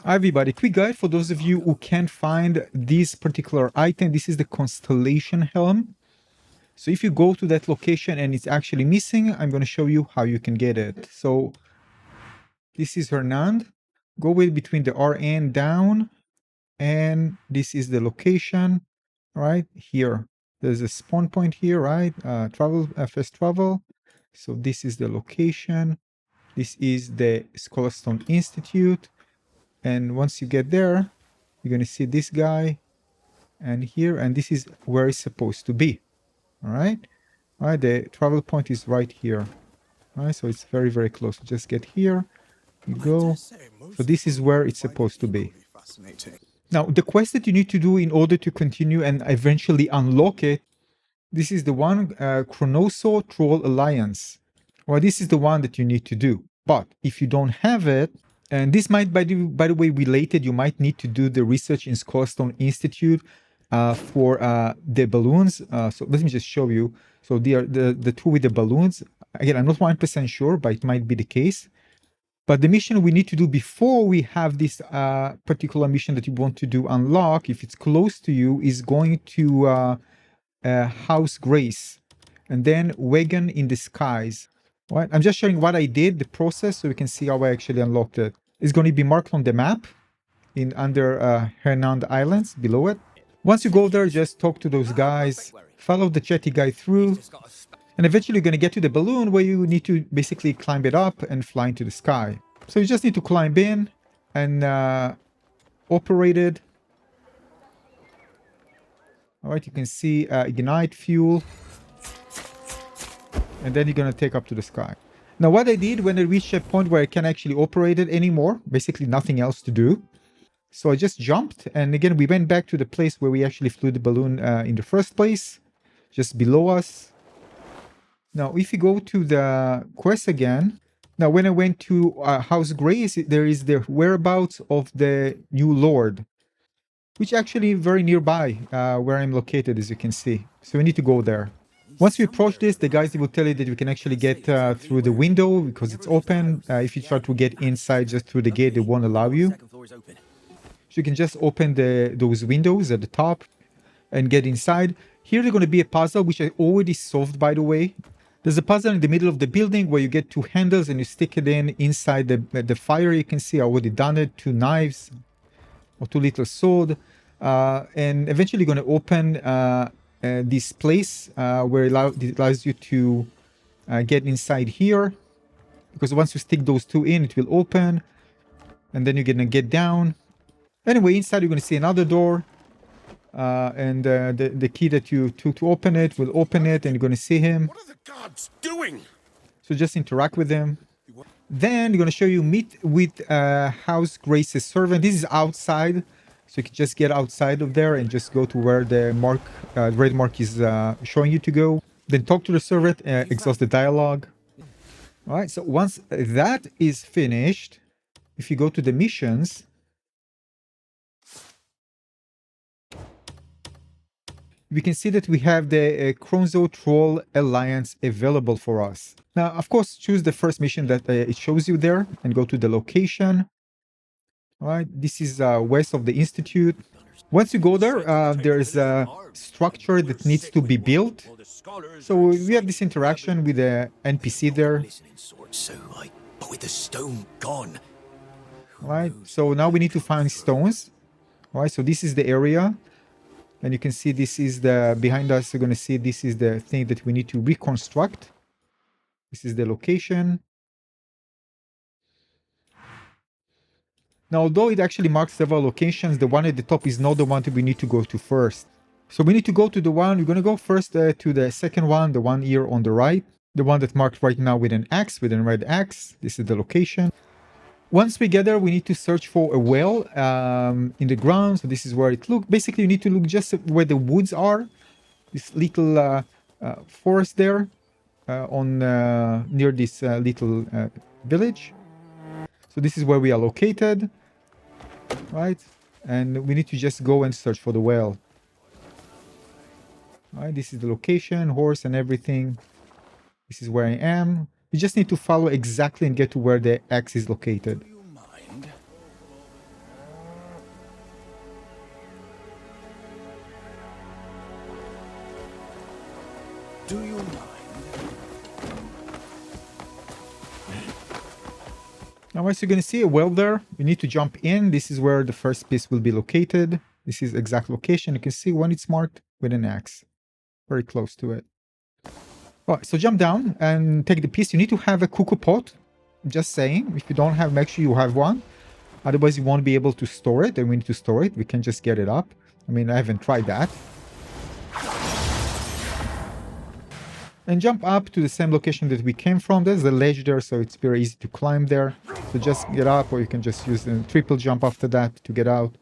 Hi everybody, quick guide for those of you who can't find this particular item. This is the Constellation Helm. So if you go to that location and it's actually missing, I'm going to show you how you can get it. So this is Hernand. Go with between the RN down, and this is the location right here. There's a spawn point here, right? Travel, first travel. So this is the location. This is the Scholastone Institute. And once you get there, you're going to see this guy and here, and this is where it's supposed to be. All right. The travel point is right here. All right. So it's very, very close. Just get here. You go. So this is where it's supposed to be. Now, the quest that you need to do in order to continue and eventually unlock it, this is the one, Kharonso Troll Alliance. Well, this is the one that you need to do. But if you don't have it, and this might, by the way, related, you might need to do the research in Scholastone Institute for the balloons. So let me just show you. So the two with the balloons. Again, I'm not 100% sure, but it might be the case. But the mission we need to do before we have this particular mission that you want to do unlock, if it's close to you, is going to House Grace, and then Wagon in the skies. Right? I'm just showing what I did, the process, so you can see how I actually unlocked it. It's going to be marked on the map in under Hernand Islands below it. Once you go there, just talk to those guys, follow the chatty guy through, and eventually you're going to get to the balloon where you need to basically climb it up and fly into the sky. So you just need to climb in and operate it. All right, you can see ignite fuel, and then you're going to take up to the sky. Now, what I did when I reached a point where I can't actually operate it anymore, basically nothing else to do. So I just jumped, and again, we went back to the place where we actually flew the balloon in the first place, just below us. Now, if you go to the quest again, now when I went to House Grace, there is the whereabouts of the new Lord, which actually very nearby where I'm located, as you can see. So we need to go there. Once you approach this, the guys will tell you that you can actually get through the window because it's open. If you try to get inside just through the gate, they won't allow you. So you can just open those windows at the top and get inside. Here there's going to be a puzzle, which I already solved, by the way. There's a puzzle in the middle of the building where you get two handles and you stick it in inside the fire. You can see I already done it. Two knives or two little sword. And eventually you're going to open this place where it allows you to get inside here. Because once you stick those two in, it will open. And then you're going to get down. Anyway, inside you're going to see another door. And the key that you took to open it will open it, and you're going to see him. What are the gods doing? So just interact with him. Then you're going to show you meet with House Grace's servant. This is outside, so you can just get outside of there and just go to where the mark, red mark is showing you to go. Then talk to the servant, exhaust the dialogue. All right, so once that is finished, if you go to the missions, we can see that we have the Kharonso Troll Alliance available for us. Now, of course, choose the first mission that it shows you there and go to the location. All right, this is west of the Institute. Once you go there, there is a structure that needs to be built. So we have this interaction with the NPC there. But with the stone gone. All right, so now we need to find stones. All right, so this is the area. And you can see this is the, behind us, you're going to see this is the thing that we need to reconstruct. This is the location. Now, although it actually marks several locations, the one at the top is not the one that we need to go to first. So we need to go to the one, we're going to go first to the second one, the one here on the right. The one that's marked right now with an X, with a red X. This is the location. Once we get there, we need to search for a well in the ground. So this is where it looks. Basically, you need to look just where the woods are. This little forest there on near this little village. So this is where we are located, right? And we need to just go and search for the well. All right, this is the location, horse and everything. This is where I am. You just need to follow exactly and get to where the X is located. Do you mind? Now, as you're going to see a well there, you need to jump in. This is where the first piece will be located. This is exact location. You can see when it's marked with an X. Very close to it. All right, so jump down and take the piece. You need to have a cuckoo pot. Just saying. If you don't have, make sure you have one. Otherwise, you won't be able to store it. And we need to store it. We can just get it up. I mean, I haven't tried that. And jump up to the same location that we came from. There's a ledge there, so it's very easy to climb there. So just get up, or you can just use a triple jump after that to get out.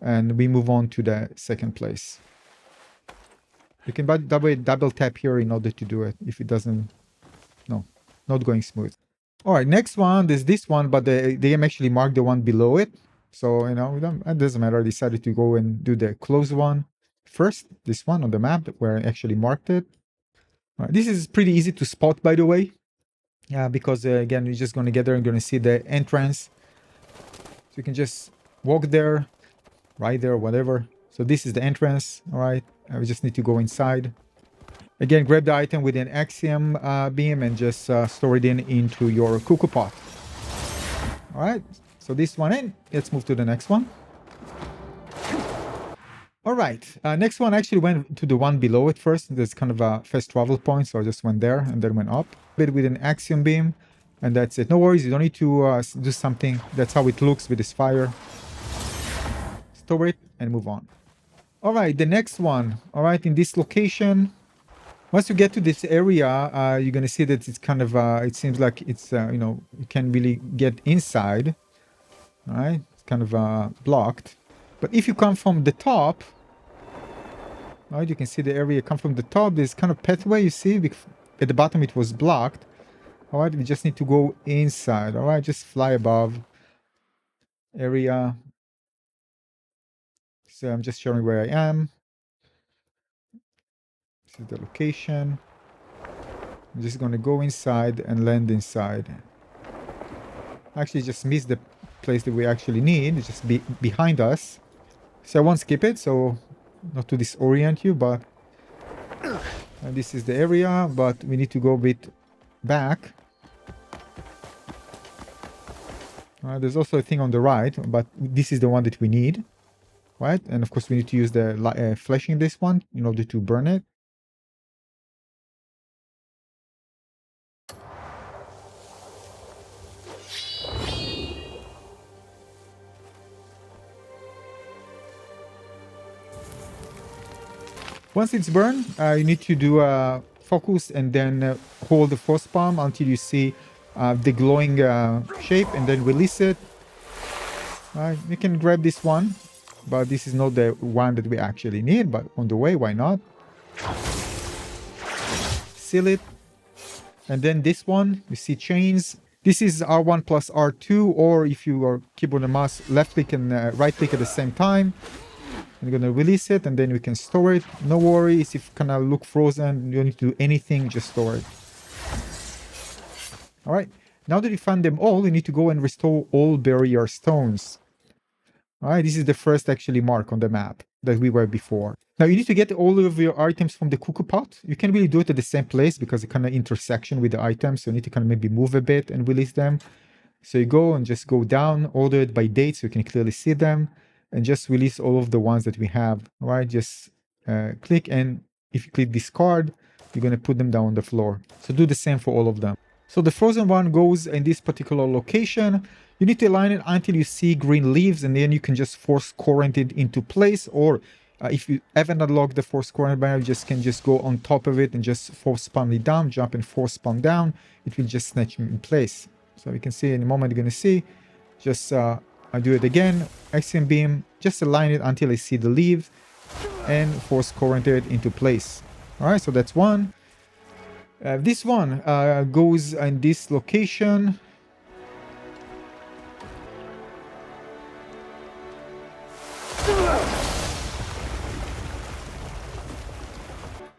And we move on to the second place. You can double tap here in order to do it if it doesn't... No, not going smooth. Alright, next one, there's this one, but the game actually marked the one below it. So, you know, it doesn't matter. I decided to go and do the close one first. This one on the map where I actually marked it. This is pretty easy to spot, by the way, because again, you're just going to get there and going to see the entrance. So you can just walk there, right there, whatever. So this is the entrance, all right? We just need to go inside. Again, grab the item with an axiom beam and just store it into your cuckoo pot. All right, so this one in. Let's move to the next one. All right, next one actually went to the one below it first. There's kind of a fast travel point, so I just went there and then went up. Bit with an axiom beam, and that's it. No worries, you don't need to do something. That's how it looks with this fire. Store it and move on. All right, the next one. All right, in this location, once you get to this area, you're gonna see that it's kind of, it seems like it's, you know, you can't really get inside. All right, it's kind of blocked. But if you come from the top, right, you can see the area come from the top. There's kind of pathway, you see, at the bottom it was blocked. All right, we just need to go inside. All right, just fly above area. So I'm just showing where I am. This is the location. I'm just going to go inside and land inside. Actually, just missed the place that we actually need. It's just behind us. So I won't skip it, so not to disorient you, but this is the area, but we need to go a bit back. There's also a thing on the right, but this is the one that we need, right? And of course we need to use the flashing this one in order to burn it. Once it's burned, you need to do a focus and then hold the force palm until you see the glowing shape and then release it. You can grab this one, but this is not the one that we actually need, but on the way, why not? Seal it. And then this one, you see chains. This is R1 plus R2, or if you are keyboard and mouse, left click and right click at the same time. I'm gonna release it and then we can store it. No worries if it kind of look frozen, you don't need to do anything, just store it. All right, now that you found them all, you need to go and restore all barrier stones. All right, this is the first actually mark on the map that we were before. Now you need to get all of your items from the cuckoo pot. You can really do it at the same place because it kind of intersection with the items. So you need to kind of maybe move a bit and release them. So you go and just go down, order it by date so you can clearly see them. And just release all of the ones that we have. All right, just click, and if you click discard, you're going to put them down on the floor. So do the same for all of them. So the frozen one goes in this particular location. You need to align it until you see green leaves, and then you can just force current it into place. Or if you haven't unlocked the force current banner, you just can just go on top of it and just force spam it down, jump and force spam down. It will just snatch them in place. So you can see in a moment you're going to see, just I do it again, axiom beam, just align it until I see the leaf and force current it into place. All right, so that's one. This one goes in this location.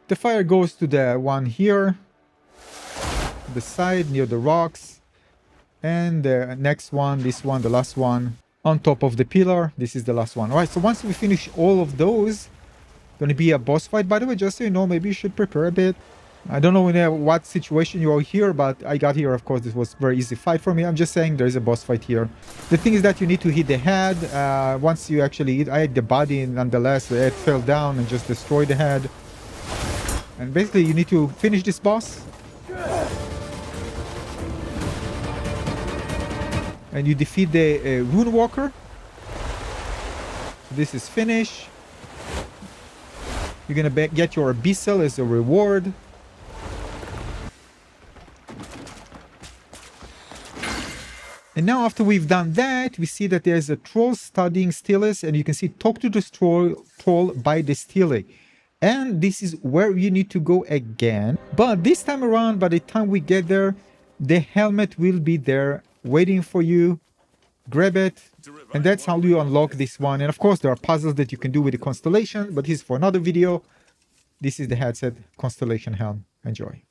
The fire goes to the one here, the side near the rocks, and the next one, this one, the last one, on top of the pillar. This is the last one. All right, so once we finish all of those, going to be a boss fight, by the way, just so you know, maybe you should prepare a bit. I don't know in what situation you are here, but I got here. Of course, this was very easy fight for me. I'm just saying there is a boss fight here. The thing is that you need to hit the head. Once you actually hit, I hit the body, nonetheless, the head fell down and just destroyed the head. And basically, you need to finish this boss. And you defeat the Rune Walker. This is finished. You're gonna get your Abyssal as a reward. And now after we've done that, we see that there's a troll studying steles, and you can see talk to this troll by the stele. And this is where you need to go again. But this time around, by the time we get there, the helmet will be there waiting for you. Grab it. And that's how you unlock this one. And of course, there are puzzles that you can do with the Constellation, but this is for another video. This is the headset, Constellation Helm. Enjoy.